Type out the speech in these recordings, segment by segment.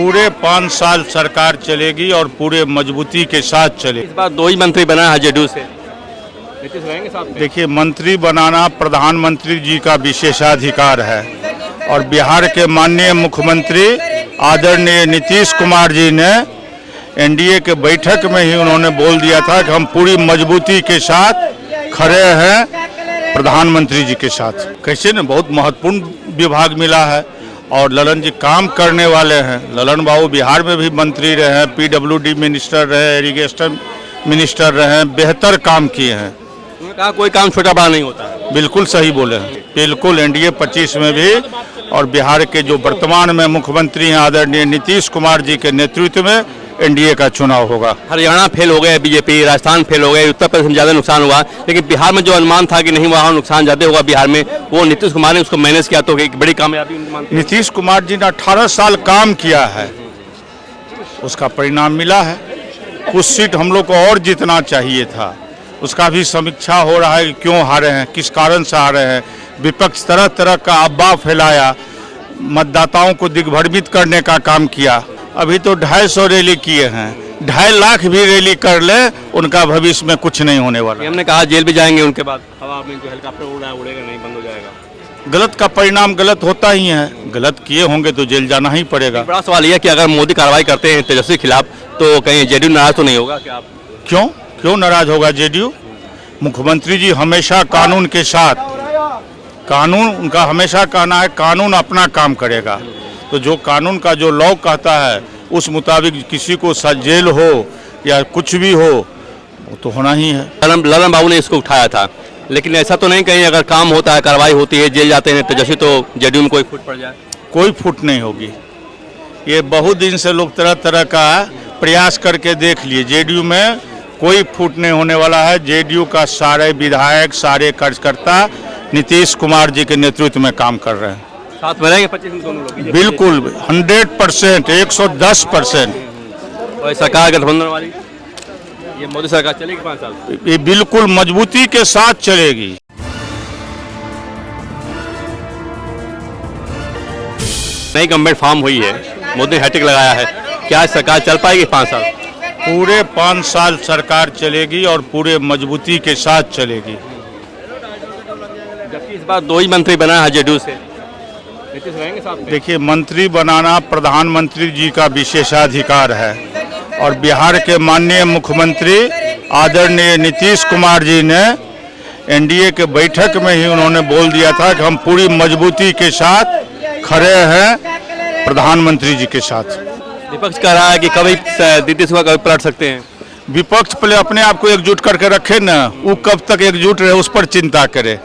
पूरे 5 साल सरकार चलेगी और पूरे मजबूती के साथ चलेगी। इस बार 2 ही मंत्री बना है जेडीयू से, नीतीश रहेंगे साथ में? देखिए, मंत्री बनाना प्रधानमंत्री जी का विशेषाधिकार है और बिहार के माननीय मुख्यमंत्री आदरणीय नीतीश कुमार जी ने एनडीए के बैठक में ही उन्होंने बोल दिया था कि हम पूरी मजबूती के साथ खड़े हैं प्रधानमंत्री जी के साथ। कैसे न, बहुत महत्वपूर्ण विभाग मिला है और ललन जी काम करने वाले हैं। ललन बाबू बिहार में भी मंत्री रहे हैं, पीडब्ल्यूडी मिनिस्टर रहे, इरिगेशन मिनिस्टर रहे, बेहतर काम किए हैं। उन्होंने कहा कोई काम छोटा बड़ा नहीं होता है। बिल्कुल सही बोले हैं। बिल्कुल एनडीए 25 में भी और बिहार के जो वर्तमान में मुख्यमंत्री हैं आदरणीय नीतीश कुमार जी के नेतृत्व में एनडीए का चुनाव होगा। हरियाणा फेल हो गए बीजेपी, राजस्थान फेल हो गए, उत्तर प्रदेश में ज़्यादा नुकसान हुआ, लेकिन बिहार में जो अनुमान था कि नहीं वहाँ नुकसान ज़्यादा होगा बिहार में, वो नीतीश कुमार ने उसको मैनेज किया, तो एक बड़ी कामयाबी मानते हैं। नीतीश कुमार जी ने 18 साल काम किया है, उसका परिणाम मिला है। कुछ सीट हम लोग को और जीतना चाहिए था, उसका भी समीक्षा हो रहा है कि क्यों हारे हैं, किस कारण से हारे हैं। विपक्ष तरह तरह का अफवाह फैलाया, मतदाताओं को दिग्भ्रमित करने का काम किया। अभी तो 250 रैली किए हैं, 2.5 लाख भी रैली कर ले, उनका भविष्य में कुछ नहीं होने वाला। हमने कहा जेल भी जाएंगे उनके बाद, हवा में जो हेलीकॉप्टर उड़ा उड़ेगा नहीं, बंद हो जाएगा। गलत का परिणाम गलत होता ही है, गलत किए होंगे तो जेल जाना ही पड़ेगा। बड़ा सवाल यह है कि अगर मोदी कार्रवाई करते हैं तेजस्वी के खिलाफ, तो कहीं जेडीयू नाराज तो नहीं होगा? क्या क्यों नाराज होगा जेडीयू? मुख्यमंत्री जी हमेशा कानून के साथ, कानून उनका हमेशा कहना है कानून अपना काम करेगा। तो जो कानून का जो लॉ कहता है उस मुताबिक किसी को जेल हो या कुछ भी हो वो तो होना ही है। ललन बाबू ने इसको उठाया था, लेकिन ऐसा तो नहीं कहीं अगर काम होता है, कार्रवाई होती है, जेल जाते हैं तेजस्वी, तो जेडीयू में कोई फूट पड़ जाए? कोई फूट नहीं होगी। ये बहुत दिन से लोग तरह तरह का प्रयास करके देख लिए, जेडीयू में कोई फूट नहीं होने वाला है। जेडीयू का सारे विधायक, सारे कार्यकर्ता नीतीश कुमार जी के नेतृत्व में काम कर रहे हैं। साथ में रहेंगे 25 में दोनों लोग? बिल्कुल 100%, 110%। और सरकार गठबंधन वाली ये मोदी सरकार चलेगी 5 साल? ये बिल्कुल मजबूती के साथ चलेगी। नई गवर्नमेंट फॉर्म हुई है, मोदी ने हैट्रिक लगाया है, क्या सरकार चल पाएगी 5 साल? पूरे 5 साल सरकार चलेगी और पूरे मजबूती के साथ चलेगी। जबकि इस बार 2 ही मंत्री बना है जेडीयू से, नीतीश रहेंगे साथ में? देखिए, मंत्री बनाना प्रधानमंत्री जी का विशेषाधिकार है और बिहार के माननीय मुख्यमंत्री आदरणीय नीतीश कुमार जी ने एनडीए के बैठक में ही उन्होंने बोल दिया था कि हम पूरी मजबूती के साथ खड़े हैं प्रधानमंत्री जी के साथ। विपक्ष कह रहा है कि कभी नीतीश कुमार कभी पलट सकते हैं। विपक्ष पहले अपने आप को एकजुट करके रखे न, वो कब तक एकजुट रहे उस पर चिंता करे।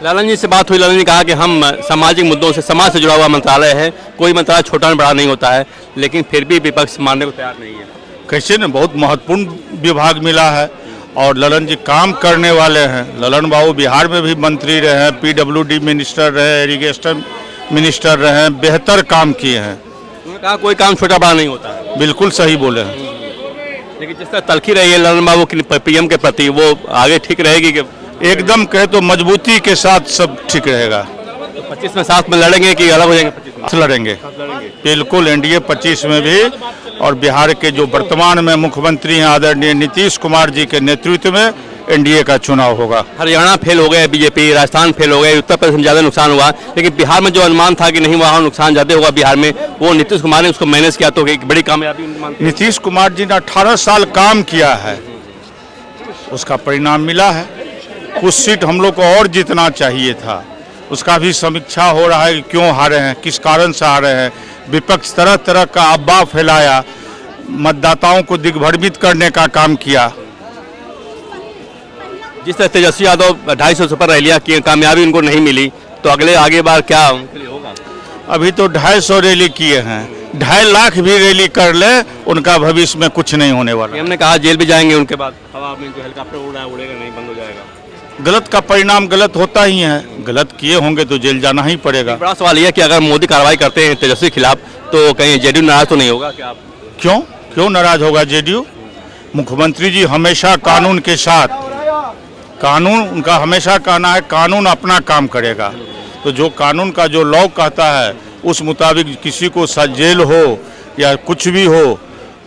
लालन जी से बात हुई, लालन जी कहा कि हम सामाजिक मुद्दों से, समाज से जुड़ा हुआ मंत्रालय है, कोई मंत्रालय छोटा बड़ा नहीं होता है, लेकिन फिर भी विपक्ष मानने को तैयार नहीं है। कैसे न, बहुत महत्वपूर्ण विभाग मिला है और ललन जी काम करने वाले हैं। ललन बाबू बिहार में भी मंत्री रहे हैं, पीडब्ल्यूडी मिनिस्टर रहे, इरिगेशन मिनिस्टर रहे, बेहतर काम किए हैं। उन्होंने कहा कोई काम छोटा बड़ा नहीं होता है। बिल्कुल सही बोले हैं। लेकिन जिस तरह तलखी रही है ललन बाबू की पीएम के प्रति, वो आगे ठीक रहेगी कि? एकदम कहे तो मजबूती के साथ सब ठीक रहेगा। तो 25 में साथ में लड़ेंगे कि अलग हो जाएंगे? 25 में लड़ेंगे बिल्कुल एनडीए 25 में भी और बिहार के जो वर्तमान में मुख्यमंत्री हैं आदरणीय नीतीश कुमार जी के नेतृत्व में एनडीए का चुनाव होगा। हरियाणा फेल हो गए बीजेपी, राजस्थान फेल हो गए, उत्तर प्रदेश में ज़्यादा नुकसान हुआ, लेकिन बिहार में जो अनुमान था कि नहीं वहाँ नुकसान ज़्यादा होगा बिहार में, वो नीतीश कुमार ने उसको मैनेज किया, तो एक बड़ी कामयाबी मानते हैं। नीतीश कुमार जी ने 18 साल काम किया है, उसका परिणाम मिला है। कुछ सीट हम लोग को और जीतना चाहिए था, उसका भी समीक्षा हो रहा है कि क्यों हारे हैं, किस कारण से हारे हैं। विपक्ष तरह तरह का अफवाह फैलाया, मतदाताओं को दिग्भ्रमित करने का काम किया। जिस तरह तेजस्वी यादव 250 से ऊपर रैलियां की, कामयाबी उनको नहीं मिली, तो आगे बार क्या उनके लिए होगा? अभी तो 250 रैली किए हैं, 2.5 लाख भी रैली कर ले, उनका भविष्य में कुछ नहीं होने वाला। हमने कहा जेल भी जाएंगे उनके बाद, हवा में जो हेलीकॉप्टर उड़ेगा नहीं, बंद हो जाएगा। गलत का परिणाम गलत होता ही है, गलत किए होंगे तो जेल जाना ही पड़ेगा। बड़ा सवाल यह है कि अगर मोदी कार्रवाई करते हैं तेजस्वी के खिलाफ, तो कहीं जेडीयू नाराज तो नहीं होगा? क्या क्यों नाराज होगा जेडीयू? मुख्यमंत्री जी हमेशा कानून के साथ, कानून उनका हमेशा कहना है कानून अपना काम करेगा। तो जो कानून का जो लॉ कहता है उस मुताबिक किसी को जेल हो या कुछ भी हो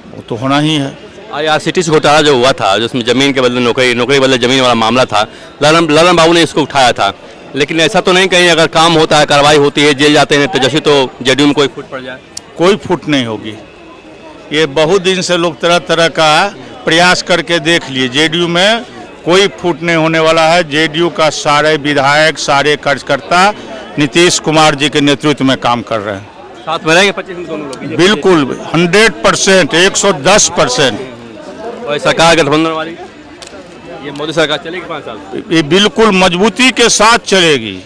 वो तो होना ही है। IRCTC घोटाला जो हुआ था, जिसमें जमीन के बदले नौकरी, नौकरी बदले जमीन वाला मामला था, ललन बाबू ने इसको उठाया था। लेकिन ऐसा तो नहीं कहीं अगर काम होता है, कार्रवाई होती है, जेल जाते हैं तेजस्वी, तो जेडीयू में कोई फूट पड़ जाए? कोई फूट नहीं होगी। ये बहुत दिन से लोग तरह तरह का प्रयास करके देख लिए, जेडीयू में कोई फूट नहीं होने वाला है। जेडीयू का सारे विधायक, सारे कार्यकर्ता नीतीश कुमार जी के नेतृत्व में काम कर रहे हैं। साथ में रहेंगे 25 में दोनों लोग? बिल्कुल 100%, 110%। और सरकार गठबंधन वाली, ये मोदी सरकार चलेगी 5 साल? ये बिल्कुल मजबूती के साथ चलेगी।